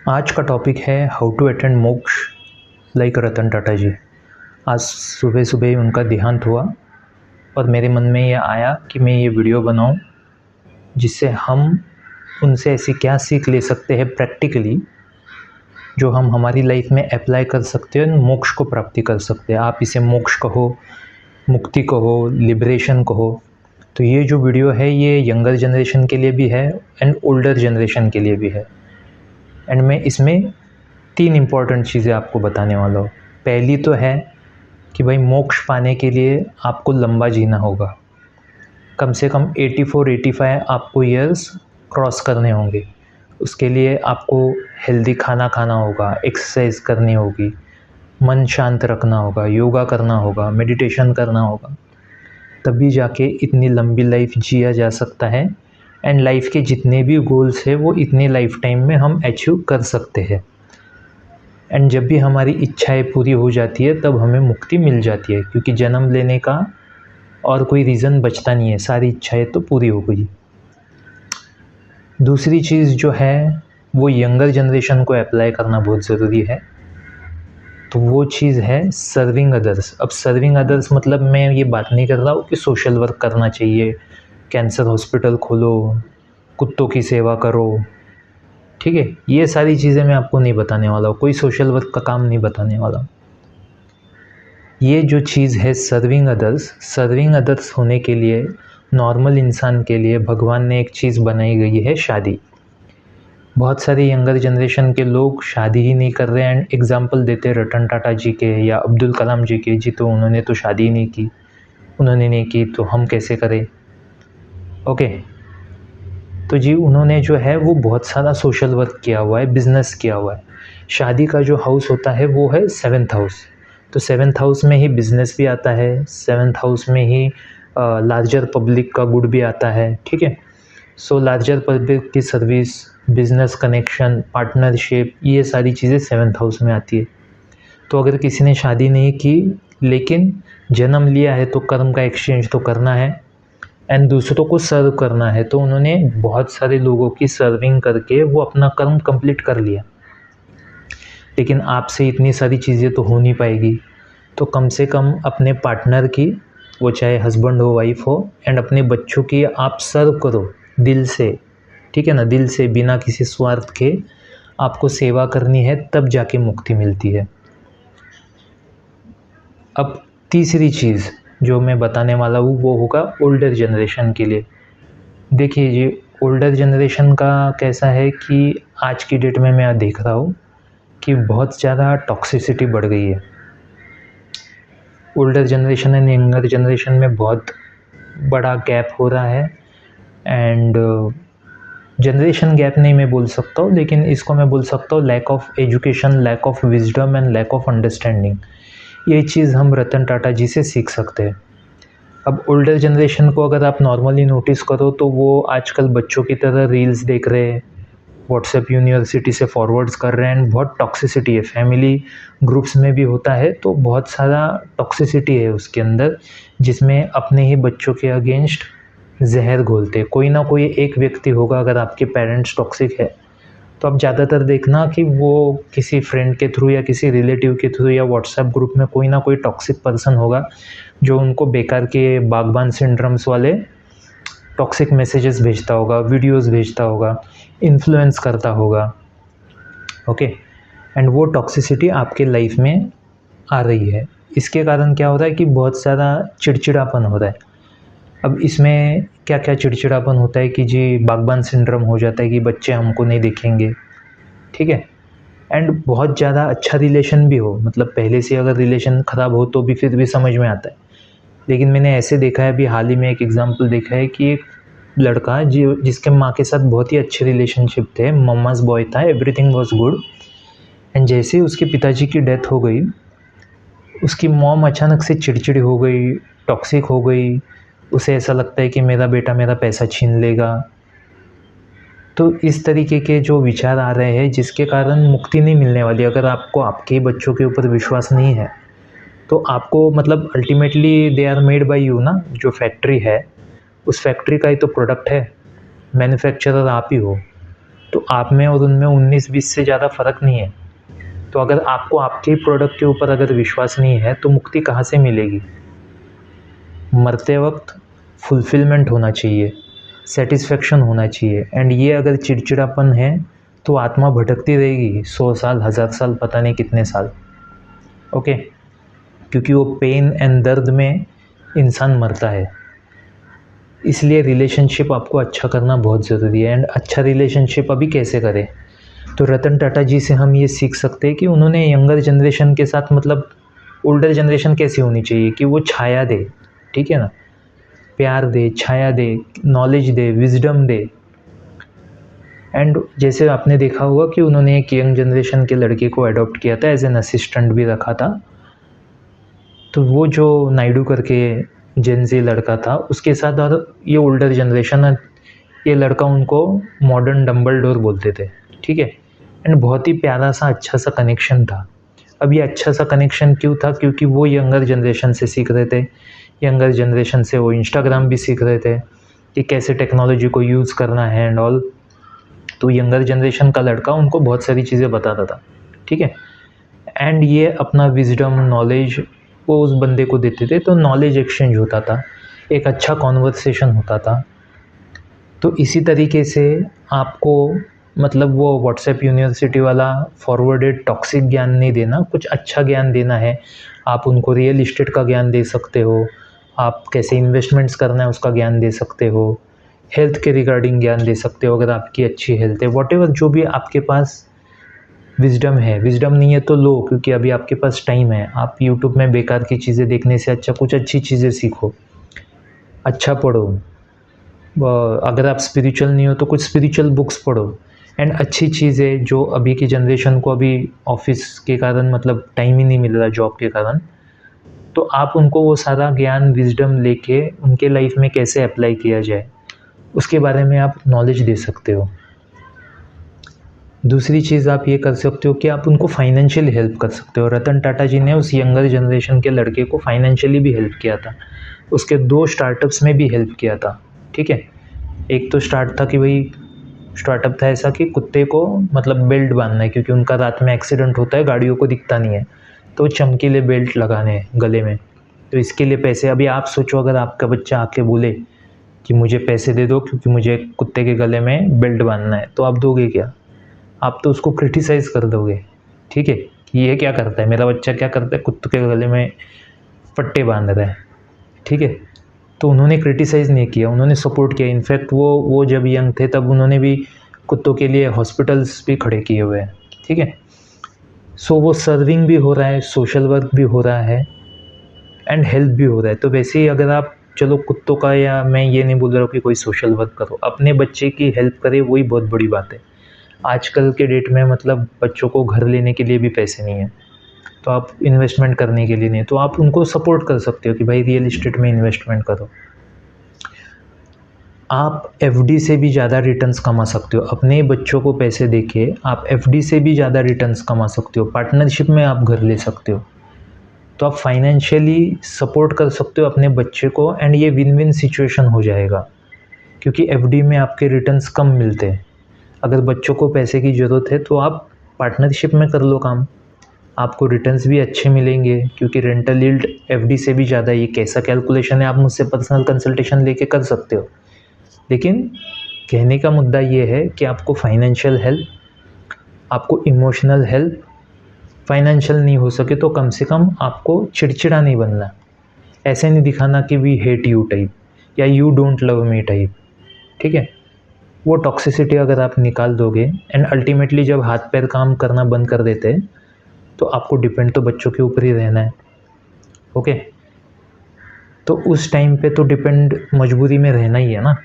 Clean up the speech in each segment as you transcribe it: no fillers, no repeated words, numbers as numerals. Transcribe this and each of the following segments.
आज का टॉपिक है हाउ टू अटेंड मोक्ष लाइक रतन टाटा जी। आज सुबह सुबह ही उनका देहांत हुआ और मेरे मन में ये आया कि मैं ये वीडियो बनाऊं जिससे हम उनसे ऐसी क्या सीख ले सकते हैं प्रैक्टिकली जो हम हमारी लाइफ में अप्लाई कर सकते हैं, मोक्ष को प्राप्ति कर सकते हैं। आप इसे मोक्ष कहो, मुक्ति कहो, लिबरेशन कहो। तो ये जो वीडियो है ये यंगर जनरेशन के लिए भी है एंड ओल्डर जनरेशन के लिए भी है। एंड मैं इसमें 3 इम्पॉर्टेंट चीज़ें आपको बताने वाला हूँ। पहली तो है कि भाई मोक्ष पाने के लिए आपको लंबा जीना होगा, कम से कम 84-85 आपको ईयर्स क्रॉस करने होंगे। उसके लिए आपको हेल्दी खाना खाना होगा, एक्सरसाइज करनी होगी, मन शांत रखना होगा, योगा करना होगा, मेडिटेशन करना होगा, तभी जाके इतनी लंबी लाइफ जिया जा सकता है। एंड लाइफ के जितने भी गोल्स हैं वो इतनी लाइफ टाइम में हम अचीव कर सकते हैं। एंड जब भी हमारी इच्छाएं पूरी हो जाती है तब हमें मुक्ति मिल जाती है, क्योंकि जन्म लेने का और कोई रीज़न बचता नहीं है, सारी इच्छाएं तो पूरी हो गई। दूसरी चीज़ जो है वो यंगर जनरेशन को अप्लाई करना बहुत ज़रूरी है। तो वो चीज़ है सर्विंग अदर्स। अब सर्विंग अदर्स मतलब मैं ये बात नहीं कर रहा हूँ कि सोशल वर्क करना चाहिए, कैंसर हॉस्पिटल खोलो, कुत्तों की सेवा करो, ठीक है, ये सारी चीज़ें मैं आपको नहीं बताने वाला हूँ, कोई सोशल वर्क का काम नहीं बताने वाला हूँ। ये जो चीज़ है सर्विंग अदर्स होने के लिए नॉर्मल इंसान के लिए भगवान ने एक चीज़ बनाई गई है, शादी। बहुत सारे यंगर जनरेशन के लोग शादी ही नहीं कर रहे हैं। एंड एग्जाम्पल देते हैं रतन टाटा जी के या अब्दुल कलाम जी के, जी तो उन्होंने तो शादी ही नहीं की, उन्होंने नहीं की तो हम कैसे करें। ओके, तो जी उन्होंने जो है वो बहुत सारा सोशल वर्क किया हुआ है, बिज़नेस किया हुआ है। शादी का जो हाउस होता है वो है 7th हाउस। तो 7th हाउस में ही बिज़नेस भी आता है, 7th हाउस में ही लार्जर पब्लिक का गुड भी आता है, ठीक है। सो लार्जर पब्लिक की सर्विस, बिज़नेस कनेक्शन, पार्टनरशिप, ये सारी चीज़ें 7th हाउस में आती है। तो अगर किसी ने शादी नहीं की लेकिन जन्म लिया है तो कर्म का एक्सचेंज तो करना है एंड दूसरों को सर्व करना है, तो उन्होंने बहुत सारे लोगों की सर्विंग करके वो अपना कर्म कंप्लीट कर लिया। लेकिन आपसे इतनी सारी चीज़ें तो हो नहीं पाएगी, तो कम से कम अपने पार्टनर की, वो चाहे हस्बैंड हो, वाइफ हो, एंड अपने बच्चों की आप सर्व करो दिल से, ठीक है ना, दिल से, बिना किसी स्वार्थ के आपको सेवा करनी है, तब जाके मुक्ति मिलती है। अब तीसरी चीज़ जो मैं बताने वाला हूँ वो होगा ओल्डर जनरेशन के लिए। देखिए जी, ओल्डर जनरेशन का कैसा है कि आज की डेट में मैं देख रहा हूँ कि बहुत ज़्यादा टॉक्सिसिटी बढ़ गई है। Older generation and younger generation में बहुत बड़ा गैप हो रहा है। एंड जनरेशन गैप नहीं मैं बोल सकता हूँ, लेकिन इसको मैं बोल सकता हूँ lack of education, lack of wisdom and lack of understanding. ये चीज़ हम रतन टाटा जी से सीख सकते हैं। अब ओल्डर जनरेशन को अगर आप नॉर्मली नोटिस करो तो वो आजकल बच्चों की तरह रील्स देख रहे हैं, व्हाट्सएप यूनिवर्सिटी से फॉरवर्ड्स कर रहे हैं एंड बहुत टॉक्सिसिटी है। फैमिली ग्रुप्स में भी होता है तो बहुत सारा टॉक्सिसिटी है उसके अंदर, जिसमें अपने ही बच्चों के अगेंस्ट जहर घोलते। कोई ना कोई एक व्यक्ति होगा, अगर आपके पेरेंट्स टॉक्सिक है तो आप ज़्यादातर देखना कि वो किसी फ्रेंड के थ्रू या किसी रिलेटिव के थ्रू या व्हाट्सएप ग्रुप में कोई ना कोई टॉक्सिक पर्सन होगा जो उनको बेकार के बागबान सिंड्रोम्स वाले टॉक्सिक मैसेजेस भेजता होगा, वीडियोस भेजता होगा, इन्फ्लुएंस करता होगा। ओके, एंड वो टॉक्सिसिटी आपके लाइफ में आ रही है। इसके कारण क्या हो रहा है कि बहुत सारा चिड़चिड़ापन हो रहा है। अब इसमें क्या क्या चिड़चिड़ापन होता है कि जी बागबान सिंड्रोम हो जाता है कि बच्चे हमको नहीं देखेंगे, ठीक है। एंड बहुत ज़्यादा अच्छा रिलेशन भी हो, मतलब पहले से अगर रिलेशन ख़राब हो तो भी फिर भी समझ में आता है। लेकिन मैंने ऐसे देखा है, अभी हाल ही में एक एग्जांपल देखा है कि एक लड़का जिसके माँ के साथ बहुत ही अच्छे रिलेशनशिप थे, मम्माज बॉय था, एवरीथिंग वाज गुड। एंड जैसे ही उसके पिताजी की डेथ हो गई, उसकी मॉम अचानक से चिड़चिड़ी हो गई, टॉक्सिक हो गई। उसे ऐसा लगता है कि मेरा बेटा मेरा पैसा छीन लेगा। तो इस तरीके के जो विचार आ रहे हैं जिसके कारण मुक्ति नहीं मिलने वाली। अगर आपको आपके बच्चों के ऊपर विश्वास नहीं है तो आपको, मतलब ultimately they are made by you ना, जो फैक्ट्री है उस फैक्ट्री का ही तो प्रोडक्ट है, मैन्युफैक्चरर आप ही हो। तो आप में और उनमें 19-20 से ज़्यादा फ़र्क नहीं है। तो अगर आपको आपके प्रोडक्ट के ऊपर अगर विश्वास नहीं है तो मुक्ति कहाँ से मिलेगी? मरते वक्त फुलफिलमेंट होना चाहिए, सेटिस्फेक्शन होना चाहिए। एंड ये अगर चिड़चिड़ापन है तो आत्मा भटकती रहेगी 100 साल, 1000 साल, पता नहीं कितने साल। ओके, क्योंकि वो पेन एंड दर्द में इंसान मरता है। इसलिए रिलेशनशिप आपको अच्छा करना बहुत ज़रूरी है। एंड अच्छा रिलेशनशिप अभी कैसे करें? तो रतन टाटा जी से हम ये सीख सकते हैं कि उन्होंने यंगर जनरेशन के साथ मतलब ओल्डर जनरेशन कैसी होनी चाहिए कि वो छाया दे, ठीक है ना, प्यार दे, छाया दे, नॉलेज दे, विजडम दे। एंड जैसे आपने देखा होगा कि उन्होंने एक यंग जनरेशन के लड़के को अडॉप्ट किया था, एज एन असिस्टेंट भी रखा था। तो वो जो नायडू करके जेनजी लड़का था उसके साथ, और ये ओल्डर जनरेशन है, ये लड़का उनको मॉडर्न डम्बलडोर बोलते थे, ठीक है। एंड बहुत ही प्यारा सा अच्छा सा कनेक्शन था। अब ये अच्छा सा कनेक्शन क्यों था? क्योंकि वो यंगर जनरेशन से सीख रहे थे, यंगर जनरेशन से वो इंस्टाग्राम भी सीख रहे थे कि कैसे टेक्नोलॉजी को यूज़ करना है एंड ऑल। तो यंगर जनरेशन का लड़का उनको बहुत सारी चीज़ें बताता था, ठीक है। एंड ये अपना विजडम, नॉलेज वो उस बंदे को देते थे, तो नॉलेज एक्सचेंज होता था, एक अच्छा कॉन्वर्सेशन होता था। तो इसी तरीके से आपको मतलब वो व्हाट्सएप यूनिवर्सिटी वाला फॉरवर्डेड टॉक्सिक ज्ञान नहीं देना, कुछ अच्छा ज्ञान देना है। आप उनको रियल इस्टेट का ज्ञान दे सकते हो, आप कैसे इन्वेस्टमेंट्स करना है उसका ज्ञान दे सकते हो, हेल्थ के रिगार्डिंग ज्ञान दे सकते हो अगर आपकी अच्छी हेल्थ है। वॉटेवर जो भी आपके पास विजडम है, विजडम नहीं है तो लो, क्योंकि अभी आपके पास टाइम है। आप यूट्यूब में बेकार की चीज़ें देखने से अच्छा कुछ अच्छी चीज़ें सीखो, अच्छा पढ़ो। अगर आप स्पिरिचुअल नहीं हो तो कुछ स्पिरिचुअल बुक्स पढ़ो। एंड अच्छी चीज़ें जो अभी की जनरेशन को अभी ऑफिस के कारण मतलब टाइम ही नहीं मिल रहा, जॉब के कारण, तो आप उनको वो सारा ज्ञान, विजडम लेके उनके लाइफ में कैसे अप्लाई किया जाए उसके बारे में आप नॉलेज दे सकते हो। दूसरी चीज़ आप ये कर सकते हो कि आप उनको फाइनेंशियल हेल्प कर सकते हो। रतन टाटा जी ने उस यंगर जनरेशन के लड़के को फाइनेंशियली भी हेल्प किया था, उसके 2 स्टार्टअप्स में भी हेल्प किया था, ठीक है। एक तो स्टार्ट था कि भाई स्टार्टअप था ऐसा कि कुत्ते को मतलब बेल्ट बांधना है, क्योंकि उनका रात में एक्सीडेंट होता है, गाड़ियों को दिखता नहीं है, तो चमकीले बेल्ट लगाने हैं गले में। तो इसके लिए पैसे, अभी आप सोचो अगर आपका बच्चा आके बोले कि मुझे पैसे दे दो क्योंकि मुझे कुत्ते के गले में बेल्ट बांधना है, तो आप दोगे क्या? आप तो उसको क्रिटिसाइज़ कर दोगे, ठीक है, कि ये क्या करता है, मेरा बच्चा क्या करता है, कुत्ते के गले में पट्टे बांध रहा है, ठीक है। तो उन्होंने क्रिटिसाइज़ नहीं किया, उन्होंने सपोर्ट किया। इनफैक्ट वो जब यंग थे तब उन्होंने भी कुत्तों के लिए हॉस्पिटल्स भी खड़े किए हुए हैं, ठीक है। सो वो सर्विंग भी हो रहा है, सोशल वर्क भी हो रहा है एंड हेल्प भी हो रहा है। तो वैसे ही अगर आप, चलो कुत्तों का, या मैं ये नहीं बोल रहा हूँ कि कोई सोशल वर्क करो, अपने बच्चे की हेल्प करे, वही बहुत बड़ी बात है। आजकल के डेट में मतलब बच्चों को घर लेने के लिए भी पैसे नहीं है, तो आप इन्वेस्टमेंट करने के लिए नहीं, तो आप उनको सपोर्ट कर सकते हो कि भाई रियल इस्टेट में इन्वेस्टमेंट करो। आप एफडी से भी ज़्यादा रिटर्न्स कमा सकते हो, अपने बच्चों को पैसे देके आप एफडी से भी ज़्यादा रिटर्न्स कमा सकते हो। पार्टनरशिप में आप घर ले सकते हो, तो आप फाइनेंशियली सपोर्ट कर सकते हो अपने बच्चे को, एंड ये विन विन सिचुएशन हो जाएगा, क्योंकि एफडी में आपके रिटर्न्स कम मिलते हैं। अगर बच्चों को पैसे की ज़रूरत है तो आप पार्टनरशिप में कर लो काम, आपको रिटर्न्स भी अच्छे मिलेंगे, क्योंकि रेंटल यील्ड एफडी से भी ज़्यादा है। ये कैसा कैलकुलेशन है आप मुझसे पर्सनल कंसल्टेशन लेके कर सकते हो। लेकिन कहने का मुद्दा ये है कि आपको फाइनेंशियल हेल्प, आपको इमोशनल हेल्प, फाइनेंशियल नहीं हो सके तो कम से कम आपको चिड़चिड़ा नहीं बनना, ऐसे नहीं दिखाना कि वी हेट यू टाइप या you don't love me type, ठीक है। वो टॉक्सिसिटी अगर आप निकाल दोगे, एंड अल्टीमेटली जब हाथ पैर काम करना बंद कर देते हैं तो आपको डिपेंड तो बच्चों के ऊपर ही रहना है, ओके। तो उस टाइम पे तो डिपेंड मजबूरी में रहना ही है ना,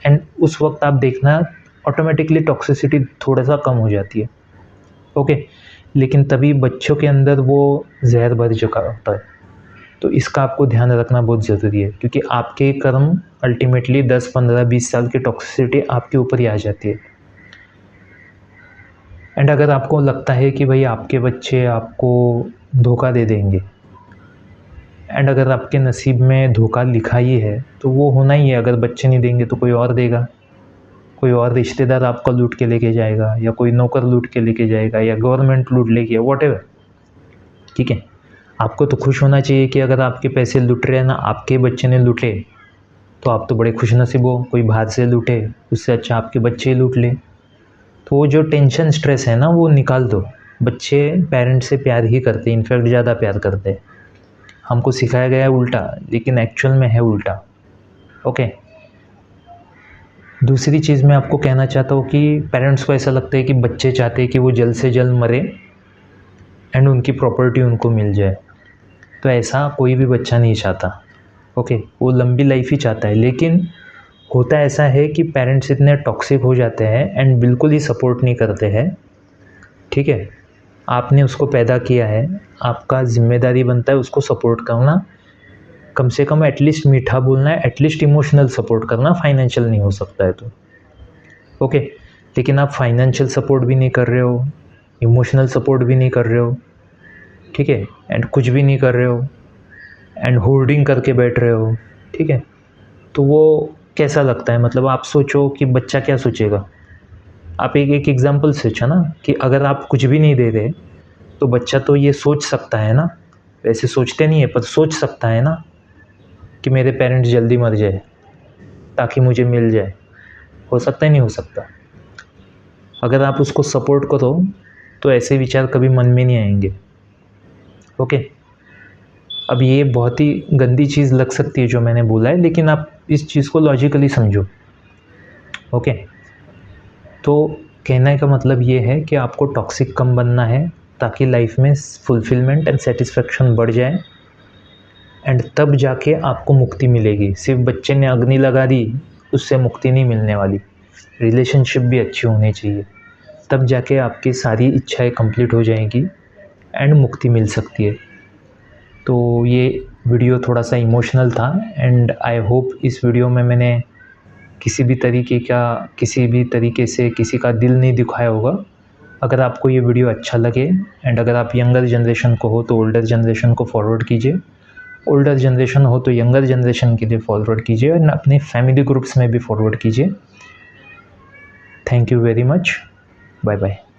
एंड उस वक्त आप देखना ऑटोमेटिकली टॉक्सिसिटी थोड़ा सा कम हो जाती है, ओके। लेकिन तभी बच्चों के अंदर वो जहर भर चुका होता है, तो इसका आपको ध्यान रखना बहुत ज़रूरी है, क्योंकि आपके कर्म अल्टीमेटली 10, 15, 20 साल की टॉक्सिसिटी आपके ऊपर ही आ जाती है। एंड अगर आपको लगता है कि भाई आपके बच्चे आपको धोखा दे देंगे, एंड अगर आपके नसीब में धोखा लिखा ही है तो वो होना ही है, अगर बच्चे नहीं देंगे तो कोई और देगा, कोई और रिश्तेदार आपका लूट के लेके जाएगा, या कोई नौकर लूट के लेके जाएगा, या गवर्नमेंट लूट लेगी, व्हाटएवर, ठीक है। आपको तो खुश होना चाहिए कि अगर आपके पैसे लूट रहे हैं ना, आपके बच्चे ने लूटे, तो आप तो बड़े खुशनसीब हो। कोई बाहर से लूटे, उससे अच्छा आपके बच्चे लूट ले। तो वो जो टेंशन स्ट्रेस है ना, वो निकाल दो। बच्चे पेरेंट्स से प्यार ही करते हैं, इनफैक्ट ज़्यादा प्यार करते हैं। हमको सिखाया गया है उल्टा, लेकिन एक्चुअल में है उल्टा। ओके। दूसरी चीज़ मैं आपको कहना चाहता हूँ कि पेरेंट्स को ऐसा लगता है कि बच्चे चाहते हैं कि वो जल्द से जल्द मरे एंड उनकी प्रॉपर्टी उनको मिल जाए। तो ऐसा कोई भी बच्चा नहीं चाहता। ओके, वो लंबी लाइफ ही चाहता है। लेकिन होता ऐसा है कि पेरेंट्स इतने टॉक्सिक हो जाते हैं एंड बिल्कुल ही सपोर्ट नहीं करते हैं, ठीक है। आपने उसको पैदा किया है, आपका जिम्मेदारी बनता है उसको सपोर्ट करना, कम से कम एटलीस्ट मीठा बोलना है, एटलीस्ट इमोशनल सपोर्ट करना। फाइनेंशियल नहीं हो सकता है तो ओके। लेकिन आप फाइनेंशियल सपोर्ट भी नहीं कर रहे हो, इमोशनल सपोर्ट भी नहीं कर रहे हो, ठीक है, एंड कुछ भी नहीं कर रहे हो एंड होर्डिंग करके बैठ रहे हो, ठीक है। तो वो कैसा लगता है? मतलब आप सोचो कि बच्चा क्या सोचेगा। आप एक एग्जांपल सोचो ना कि अगर आप कुछ भी नहीं दे रहे तो बच्चा तो ये सोच सकता है ना, वैसे सोचते नहीं है पर सोच सकता है ना कि मेरे पेरेंट्स जल्दी मर जाए ताकि मुझे मिल जाए। हो सकता है नहीं हो सकता? अगर आप उसको सपोर्ट करो तो ऐसे विचार कभी मन में नहीं आएंगे। ओके। अब ये बहुत ही गंदी चीज़ लग सकती है जो मैंने बोला है, लेकिन आप इस चीज़ को लॉजिकली समझो। ओके। तो कहने का मतलब ये है कि आपको टॉक्सिक कम बनना है ताकि लाइफ में फुलफिलमेंट एंड सेटिस्फेक्शन बढ़ जाए, एंड तब जाके आपको मुक्ति मिलेगी। सिर्फ बच्चे ने अग्नि लगा दी उससे मुक्ति नहीं मिलने वाली। रिलेशनशिप भी अच्छी होनी चाहिए, तब जाके आपकी सारी इच्छाएं कंप्लीट हो जाएंगी एंड मुक्ति मिल सकती है। तो ये वीडियो थोड़ा सा इमोशनल था एंड आई होप इस वीडियो में मैंने किसी भी तरीके से किसी का दिल नहीं दुखाया होगा। अगर आपको ये वीडियो अच्छा लगे एंड अगर आप यंगर जनरेशन को हो तो ओल्डर जनरेशन को फॉरवर्ड कीजिए, ओल्डर जनरेशन हो तो यंगर जनरेशन के लिए फॉरवर्ड कीजिए और अपने फैमिली ग्रुप्स में भी फॉरवर्ड कीजिए। Thank you very much. Bye bye.